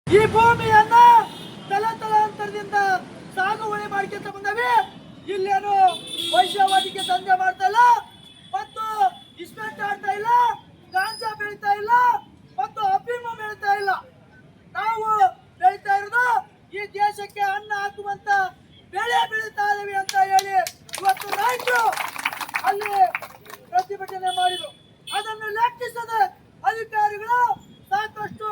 ಈ ಭೂಮಿಯನ್ನ ತಲಾಂತರದಿಂದ ಸಾಗುವಳಿ ಮಾಡ್ಕೊಂತ ಬಂದವಿ. ಇಲ್ಲೇನು ವೈಶ್ಯವಾಟಿಕೆ ದಂಧೆ ಮಾಡ್ತಾ ಇಲ್ಲ, ಮತ್ತು ಇಸ್ಪೆಟ್ ಆಡ್ತಾ ಇಲ್ಲ, ಗಾಂಜಾ ಬೆಳೀತಾ ಇಲ್ಲ, ಮತ್ತು ಅಫೀಮು ಬೆಳೀತಾ ಇಲ್ಲ. ನಾವು ಬೆಳೀತಾ ಇರೋದು ಈ ದೇಶಕ್ಕೆ ಅನ್ನ ಹಾಕುವಂತ ಬೆಳೆ ಬೆಳೀತಾ ಇದ್ದೀವಿ ಅಂತ ಹೇಳಿ ಇವತ್ತು ರೈತರು ಅಲ್ಲಿ ಪ್ರತಿಭಟನೆ ಮಾಡಿದ್ರು. ಅದನ್ನು ಲೆಕ್ಕಿಸದ ಅಧಿಕಾರಿಗಳು ಸಾಕಷ್ಟು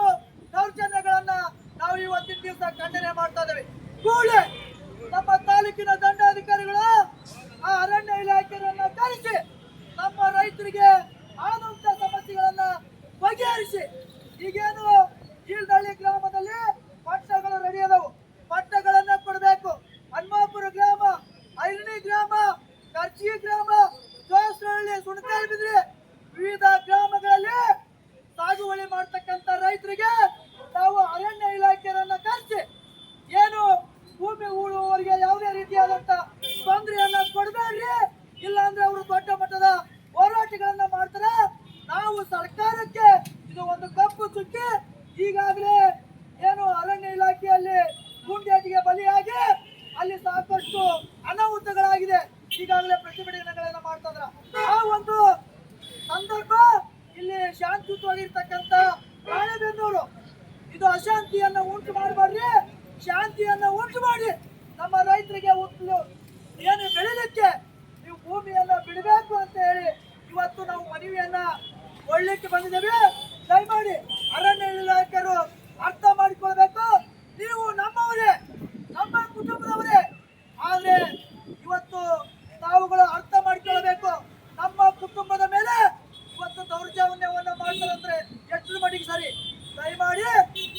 ದೌರ್ಜನ್ಯಗಳನ್ನ ನಾವು ಇವತ್ತಿನ ದಿವಸ ಖಂಡನೆ ಮಾಡ್ತಾ ಇದ್ದೇವೆ. ಕೂಡಲೇ ನಮ್ಮ ತಾಲೂಕಿನ ದಂಡಾಧಿಕಾರಿಗಳು ಆ ಅರಣ್ಯ ಇಲಾಖೆಯನ್ನ ಕರೆಸಿ ನಮ್ಮ ರೈತರಿಗೆ ಆದಂತ ಸಮಸ್ಯೆಗಳನ್ನ ಬಗೆಹರಿಸಿ, ಈಗೇನು ಕೀಳ್ದಳ್ಳಿ ಗ್ರಾಮದಲ್ಲಿ ಪಟ್ಟಗಳು ರೆಡಿ ಅದಾವು, ಪಟ್ಟಗಳನ್ನ ಕೊಡಬೇಕು. ಹನುಮಾಪುರ ಗ್ರಾಮ, ಐರಣಿ ಗ್ರಾಮ, ಕರ್ಚಿ ಗ್ರಾಮ, ಜೋಸಹಳ್ಳಿ, ಸುಣಕಾಯಿಬಿದ್ರಿ ವಿವಿಧ ಗ್ರಾಮಗಳಲ್ಲಿ ಸಾಗುವಳಿ ಮಾಡ್ತಕ್ಕಂಥ ರೈತರಿಗೆ ನಾವು ಅರಣ್ಯ ಇಲಾಖೆಯನ್ನ ಕರೆಸಿ ಏನು ಭೂಮಿ ಉಳುವವರಿಗೆ ಯಾವುದೇ ರೀತಿಯಾದಂತ ತೊಂದರೆಯನ್ನ ಕೊಡಬೇಡ್ರಿ, ಇಲ್ಲ ಅಂದ್ರೆ ಅವರು ದೊಡ್ಡ ಮಟ್ಟದ ಹೋರಾಟಗಳನ್ನ ಮಾಡ್ತಾರೆ. ನಾವು ಸರ್ಕಾರಕ್ಕೆ ಇದು ಒಂದು ಕಪ್ಪು ಚುಕ್ಕಿ. ಈಗಾಗಲೇ ಏನು ಅರಣ್ಯ ಇಲಾಖೆಯಲ್ಲಿ ಗುಂಡೇಟಿಗೆ ಬಲಿಯಾಗಿ ಅಲ್ಲಿ ಸಾಕಷ್ಟು ಅನಾಹುತಗಳಾಗಿದೆ. ಈಗಾಗಲೇ ಪ್ರತಿಭಟನೆಗಳನ್ನ ಮಾಡ್ತಾ ಇದ್ರ ಆ ಒಂದು ಸಂದರ್ಭ ಇಲ್ಲಿ ಶಾಂತಿಯುತವಾಗಿರ್ತಕ್ಕಂಥ ರಾಣೆಬೆನ್ನೂರು ಇದು ಅಶಾಂತಿಯನ್ನ ಉಂಟು ಮಾಡಬಾರ್ರಿ, ಶಾಂತಿಯನ್ನ ಉಂಟು ಮಾಡಿ ನಮ್ಮ ರೈತರಿಗೆ ಏನು ಬೆಳಿಲಿಕ್ಕೆ ನೀವು ಭೂಮಿಯನ್ನ ಬಿಡಬೇಕು ಅಂತ ಹೇಳಿ ಇವತ್ತು ನಾವು ಮನವಿಯನ್ನ ಒಳ್ಳಿಕ್ಕೆ ಬಂದಿದ್ದೇವೆ. ದಯಮಾಡಿ ಅರಣ್ಯ ಇಲಾಖೆಯರು ಅರ್ಥ ಮಾಡಿಕೊಳ್ಬೇಕು. ನೀವು ನಮ್ಮವರೇ, ನಮ್ಮ ಕುಟುಂಬದವರೇ, ಆದ್ರೆ ಇವತ್ತು ತಾವುಗಳು ಅರ್ಥ ಮಾಡಿಕೊಳ್ಳಬೇಕು. ನಮ್ಮ ಕುಟುಂಬದ ಮೇಲೆ ಇವತ್ತು ದೌರ್ಜನ್ಯವನ್ನ ಮಾಡ್ತಾರಂದ್ರೆ ಎಷ್ಟು ಮಟ್ಟಿಗೆ ಸರಿ? ದಯಮಾಡಿ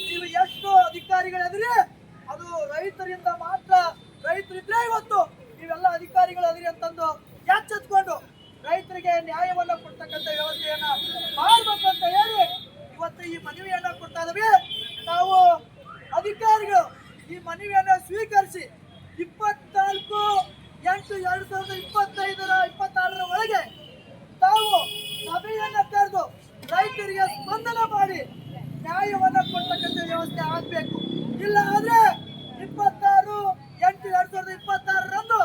ನೀವು ಎಷ್ಟು ಅಧಿಕಾರಿಗಳದ್ರಿ, ಅದು ರೈತರಿಂದ ಮಾತ್ರ. ರೈತರಿದ್ರೆ ಇವತ್ತು ನೀವೆಲ್ಲ ಅಧಿಕಾರಿಗಳದ್ರಿ ಅಂತಂದು ಎಚ್ಚೆತ್ಕೊಂಡು ರೈತರಿಗೆ ನ್ಯಾಯವನ್ನ ಕೊಡ್ತಕ್ಕಂಥ ವ್ಯವಸ್ಥೆಯನ್ನ ಮಾಡ್ಬೇಕು ಅಂತ ಹೇಳಿ ಇವತ್ತು ಈ ಮನವಿಯನ್ನ ಕೊಡ್ತಾ ಇದ್ದೀವಿ. ನಾವು ಅಧಿಕಾರಿಗಳು ಈ ಮನವಿಯನ್ನ ಸ್ವೀಕರಿಸಿ 24/8/2025 ಒಳಗೆ ತಾವು ಸಭೆಯನ್ನ ಕರೆದು ರೈತರಿಗೆ ಸ್ಪಂದನ ಮಾಡಿ ನ್ಯಾಯವನ್ನ ಕೊಡ್ತಕ್ಕಂಥ ವ್ಯವಸ್ಥೆ ಆಗ್ಬೇಕು. ಇಲ್ಲ ಆದ್ರೆ 26/8/2026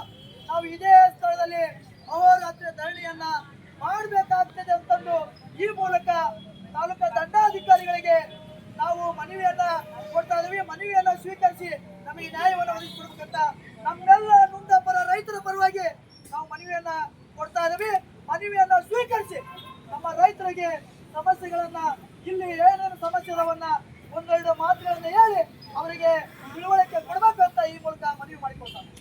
ನಾವು ಇದೇ ಸ್ಥಳದಲ್ಲಿ ಅಹೋರಾತ್ರಿ ಧರಣಿಯನ್ನ ಮಾಡಬೇಕಾಗ್ತದೆ ಅಂತಂದು ಈ ಮೂಲಕ ತಾಲೂಕಾ ದಂಡಾಧಿಕಾರಿಗಳಿಗೆ ನಾವು ಮನವಿಯನ್ನ ಕೊಡ್ತಾ ಇದ್ದೀವಿ. ಮನವಿಯನ್ನ ಸ್ವೀಕರಿಸಿ ನಮಗೆ ನ್ಯಾಯವನ್ನು ಒದಗಿಸಿಕೊಡ್ಬೇಕಂತ ನಮ್ಮೆಲ್ಲ ನೊಂದ ಪರ ರೈತರ ಪರವಾಗಿ ನಾವು ಮನವಿಯನ್ನ ಕೊಡ್ತಾ ಇದ್ದೀವಿ. ಮನವಿಯನ್ನ ಸ್ವೀಕರಿಸಿ ನಮ್ಮ ರೈತರಿಗೆ ಸಮಸ್ಯೆಗಳನ್ನ, ಇಲ್ಲಿ ಏನೇನು ಸಮಸ್ಯೆ ಇದಾವನ್ನ ಒಂದೆರಡು ಮಾತುಗಳನ್ನ ಹೇಳಿ ಅವರಿಗೆ